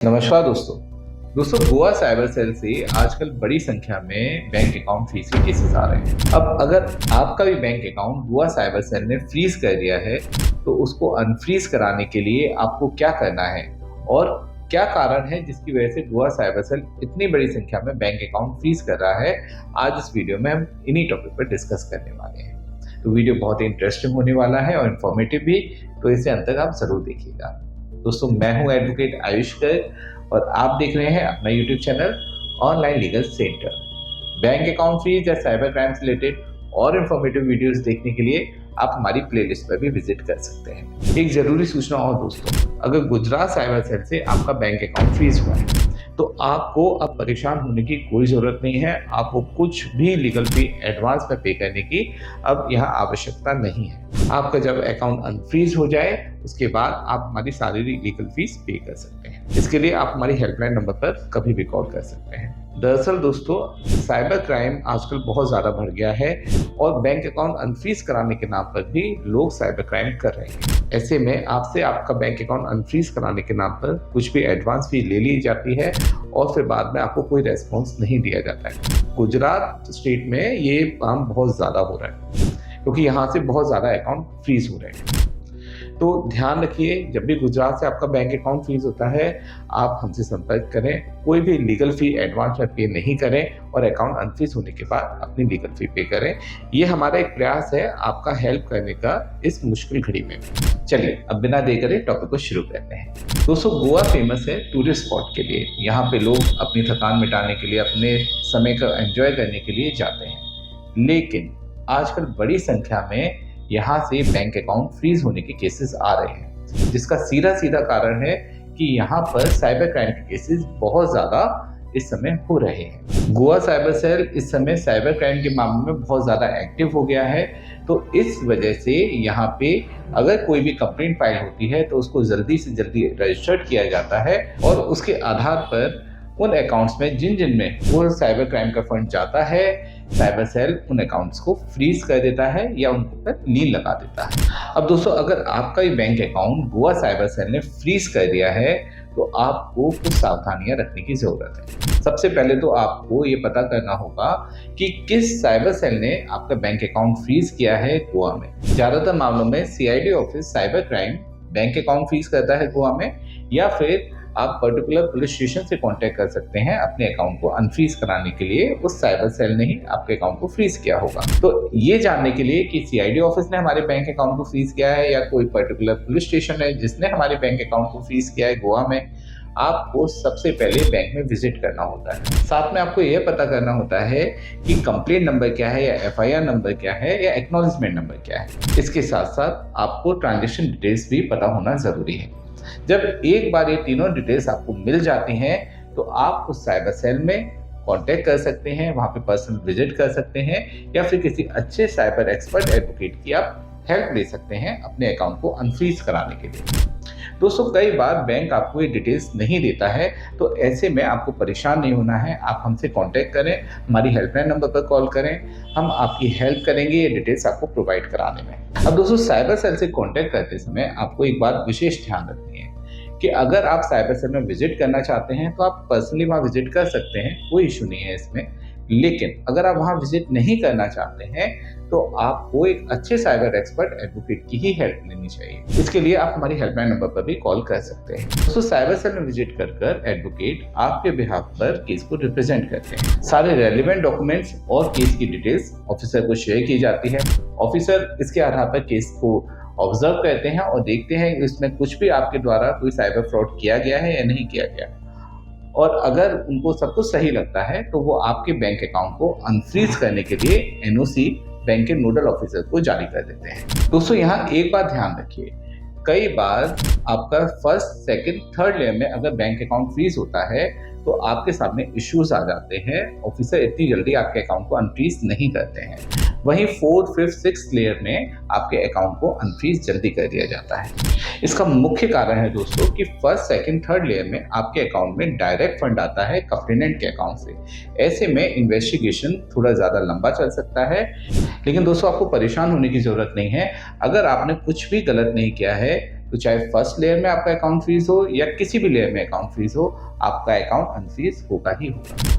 नमस्कार दोस्तों Goa cyber cell से आजकल बड़ी संख्या में बैंक अकाउंट फ्रीज के केसेस आ रहे हैं। अब अगर आपका भी bank account Goa cyber cell ने फ्रीज कर दिया है तो उसको अनफ्रीज कराने के लिए आपको क्या करना है और क्या कारण है जिसकी वजह से गोवा साइबर सेल इतनी बड़ी संख्या में बैंक अकाउंट फ्रीज कर रहा है। आज इस वीडियो में हम इन्हीं टॉपिक पर डिस्कस करने वाले हैं। तो वीडियो बहुत ही इंटरेस्टिंग होने वाला है और इन्फॉर्मेटिव भी, तो इसे अंत तक आप जरूर देखिएगा। दोस्तों मैं हूं एडवोकेट आयुष गर्ग और आप देख रहे हैं अपना YouTube channel online legal centre. Bank account freeze या साइबर क्राइम से रिलेटेड और इन्फॉर्मेटिव वीडियोस देखने के लिए आप हमारी प्लेलिस्ट पर भी विजिट कर सकते हैं। एक जरूरी सूचना और दोस्तों, अगर गुजरात साइबर सेल से आपका बैंक अकाउंट फ्रीज हुआ है तो आपको अब परेशान होने की कोई ज़रूरत नहीं है। आपको कुछ भी लीगल फी एडवांस में पे करने की अब यहाँ आवश्यकता नहीं है। आपका जब अकाउंट अनफ्रीज हो जाए उसके बाद आप हमारी सारी लीगल फीस पे कर सकते हैं। इसके लिए आप हमारी हेल्पलाइन नंबर पर कभी भी कॉल कर सकते हैं। दरअसल दोस्तों, साइबर क्राइम आजकल बहुत ज़्यादा बढ़ गया है और बैंक अकाउंट अनफ्रीज कराने के नाम पर भी लोग साइबर क्राइम कर रहे हैं। ऐसे में आपसे आपका बैंक अकाउंट अनफ्रीज कराने के नाम पर कुछ भी एडवांस फी ले ली जाती है और फिर बाद में आपको कोई रेस्पॉन्स नहीं दिया जाता है। गुजरात स्टेट में ये काम बहुत ज़्यादा हो रहा है क्योंकि यहाँ से बहुत ज़्यादा अकाउंट फ्रीज हो रहे हैं। तो ध्यान रखिए, जब भी गुजरात से आपका बैंक अकाउंट फ्रीज होता है आप हमसे संपर्क करें। कोई भी लीगल फी एडवांस में पे नहीं करें और अकाउंट अनफ्रीज होने के बाद अपनी लीगल फी पे करें। ये हमारा एक प्रयास है आपका हेल्प करने का इस मुश्किल घड़ी में। चलिए अब बिना देर करे टॉपिक को शुरू करते हैं। दोस्तों गोवा फेमस है टूरिस्ट स्पॉट के लिए। यहाँ पे लोग अपनी थकान मिटाने के लिए, अपने समय का एंजॉय करने के लिए जाते हैं, लेकिन आजकल बड़ी संख्या में यहाँ से बैंक अकाउंट फ्रीज होने के केसेस आ रहे हैं, जिसका सीधा कारण है कि यहाँ पर साइबर क्राइम के केसेस बहुत ज़्यादा इस समय हो रहे हैं। गोवा साइबर सेल इस समय साइबर क्राइम के मामले में बहुत ज़्यादा एक्टिव हो गया है। तो इस वजह से यहाँ पे अगर कोई भी कंप्लेंट फाइल होती है तो उसको जल्दी से जल्दी रजिस्टर्ड किया जाता है और उसके आधार पर उन अकाउंट्स में जिन में वो साइबर क्राइम का फंड जाता है, साइबर सेल उन अकाउंट्स को फ्रीज कर देता है या उन पर लीन लगा देता है। अब दोस्तों, अगर आपका ये bank account Goa cyber cell ने फ्रीज कर दिया है तो आपको कुछ सावधानियां रखने की जरूरत है। सबसे पहले तो आपको ये पता करना होगा कि किस साइबर सेल ने आपका बैंक अकाउंट फ्रीज किया है गोवा में। ज्यादातर मामलों में CID office cyber crime bank account freeze करता है गोवा में, या फिर आप पर्टिकुलर पुलिस स्टेशन से कांटेक्ट कर सकते हैं अपने अकाउंट को अनफ्रीज कराने के लिए। उस साइबर सेल ने ही आपके अकाउंट को फ्रीज किया होगा। तो ये जानने के लिए कि CID ऑफिस ने हमारे बैंक अकाउंट को फ्रीज किया है या कोई पर्टिकुलर पुलिस स्टेशन है जिसने हमारे बैंक अकाउंट को फ्रीज किया है गोवा में, आपको सबसे पहले बैंक में विजिट करना होता है। साथ में आपको यह पता करना होता है कि कंप्लेंट नंबर क्या है या FIR नंबर क्या है या एक्नॉलेजमेंट नंबर क्या है। इसके साथ साथ आपको ट्रांजेक्शन डिटेल्स भी पता होना जरूरी है। जब एक बार ये तीनों डिटेल्स आपको मिल जाती हैं तो आप उस साइबर सेल में कांटेक्ट कर सकते हैं, वहां पे पर्सनल विजिट कर सकते हैं या फिर किसी अच्छे साइबर एक्सपर्ट एडवोकेट की आप हेल्प ले सकते हैं अपने अकाउंट को अनफ्रीज कराने के लिए। दोस्तों, कई बार बैंक आपको ये डिटेल्स नहीं देता है, तो ऐसे में आपको परेशान नहीं होना है। आप हमसे कांटेक्ट करें, हमारी हेल्पलाइन नंबर पर कॉल करें, हम आपकी हेल्प करेंगे ये डिटेल्स आपको प्रोवाइड कराने में। अब दोस्तों, साइबर सेल से कांटेक्ट करते समय आपको एक बात विशेष ध्यान रखनी है कि अगर आप साइबर सेल में विजिट करना चाहते हैं तो आप पर्सनली वहाँ विजिट कर सकते हैं, कोई इशू नहीं है इसमें। लेकिन अगर आप वहाँ विजिट नहीं करना चाहते हैं तो आपको एक अच्छे साइबर एक्सपर्ट एडवोकेट की ही हेल्प लेनी चाहिए। इसके लिए आप हमारी हेल्पलाइन नंबर पर भी कॉल कर सकते हैं। दोस्तों, साइबर सेल में विजिट कर एडवोकेट आपके बिहाफ पर केस को रिप्रेजेंट करते हैं। सारे रेलिवेंट डॉक्यूमेंट्स और केस की डिटेल्स ऑफिसर को शेयर की जाती है। ऑफिसर इसके आधार पर केस को ऑब्जर्व करते हैं और देखते हैं कि इसमें कुछ भी आपके द्वारा कोई साइबर फ्रॉड किया गया है या नहीं किया गया। और अगर उनको सब कुछ सही लगता है तो वो आपके बैंक अकाउंट को अनफ्रीज करने के लिए NOC बैंक के नोडल ऑफिसर को जारी कर देते हैं। दोस्तों, यहाँ एक बात ध्यान रखिए, कई बार आपका फर्स्ट, सेकंड, थर्ड लेयर में अगर बैंक अकाउंट फ्रीज होता है तो आपके सामने इश्यूज आ जाते हैं। ऑफिसर इतनी जल्दी आपके अकाउंट को अनफ्रीज नहीं करते हैं। वहीं 4th, 5th, 6th लेयर में आपके अकाउंट को अनफ्रीज जल्दी कर दिया जाता है। इसका मुख्य कारण है दोस्तों कि फर्स्ट, सेकंड, थर्ड लेयर में आपके अकाउंट में डायरेक्ट फंड आता है कंप्लेनेंट के अकाउंट से। ऐसे में इन्वेस्टिगेशन थोड़ा ज़्यादा लंबा चल सकता है। लेकिन दोस्तों, आपको परेशान होने की ज़रूरत नहीं है। अगर आपने कुछ भी गलत नहीं किया है तो चाहे फर्स्ट लेयर में आपका अकाउंट फ्रीज हो या किसी भी लेयर में अकाउंट फ्रीज हो, आपका अकाउंट अनफ्रीज होगा ही होगा।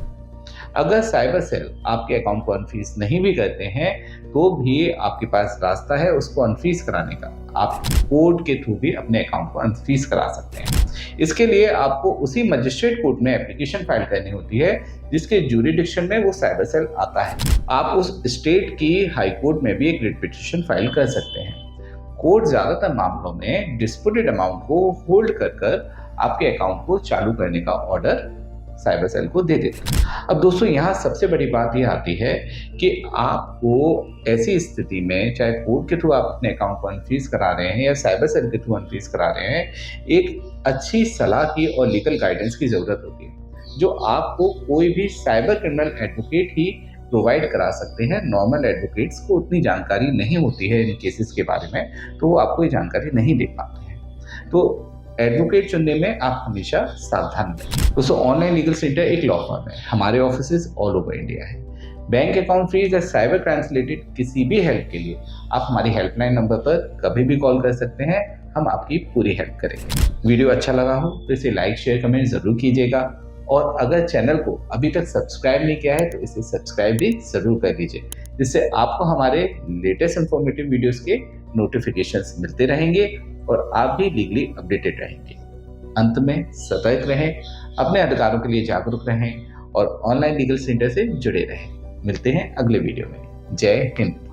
अगर साइबर सेल आपके अकाउंट को अनफ्रीज नहीं भी करते हैं तो भी आपके पास रास्ता है उसको अनफ्रीज कराने का। आप कोर्ट के थ्रू भी अपने अकाउंट को अनफ्रीज करा सकते हैं। इसके लिए आपको उसी मजिस्ट्रेट कोर्ट में एप्लीकेशन फाइल करनी होती है जिसके ज्यूरिडिक्शन में वो साइबर सेल आता है। आप उस स्टेट की हाई कोर्ट में भी एक रिट पिटीशन फाइल कर सकते हैं। कोर्ट ज्यादातर मामलों में डिस्प्यूटेड अमाउंट को होल्ड कर आपके अकाउंट को चालू करने का ऑर्डर साइबर सेल को दे देते हैं। अब दोस्तों यहाँ सबसे बड़ी बात यह आती है कि आपको ऐसी स्थिति में चाहे कोर्ट के थ्रू आप अपने अकाउंट को अनफ्रीज करा रहे हैं या साइबर सेल के थ्रू अनफ्रीज करा रहे हैं, एक अच्छी सलाह की और लीगल गाइडेंस की जरूरत होती है जो आपको कोई भी साइबर क्रिमिनल एडवोकेट ही प्रोवाइड करा सकते हैं। नॉर्मल एडवोकेट्स को उतनी जानकारी नहीं होती है इन केसेस के बारे में, तो वो आपको ये जानकारी नहीं दे पाते हैं। तो एडवोकेट चुनने में आप हमेशा सावधान रहें। दोस्तों ऑनलाइन लीगल सेंटर एक लॉ फर्म है। हमारे ऑफिसेज ऑल ओवर इंडिया है। बैंक अकाउंट फ्रीज या साइबर क्राइम से रिलेटेड किसी भी हेल्प के लिए आप हमारी हेल्पलाइन नंबर पर कभी भी कॉल कर सकते हैं। हम आपकी पूरी हेल्प करेंगे। वीडियो अच्छा लगा हो तो इसे लाइक शेयर कमेंट जरूर कीजिएगा और अगर चैनल को अभी तक सब्सक्राइब नहीं किया है तो इसे सब्सक्राइब भी जरूर कर लीजिए, जिससे आपको हमारे लेटेस्ट इंफॉर्मेटिव वीडियोस के नोटिफिकेशंस मिलते रहेंगे और आप भी लीगली अपडेटेड रहेंगे। अंत में सतर्क रहें, अपने अधिकारों के लिए जागरूक रहें और ऑनलाइन लीगल सेंटर से जुड़े रहें। मिलते हैं अगले वीडियो में। जय हिंद।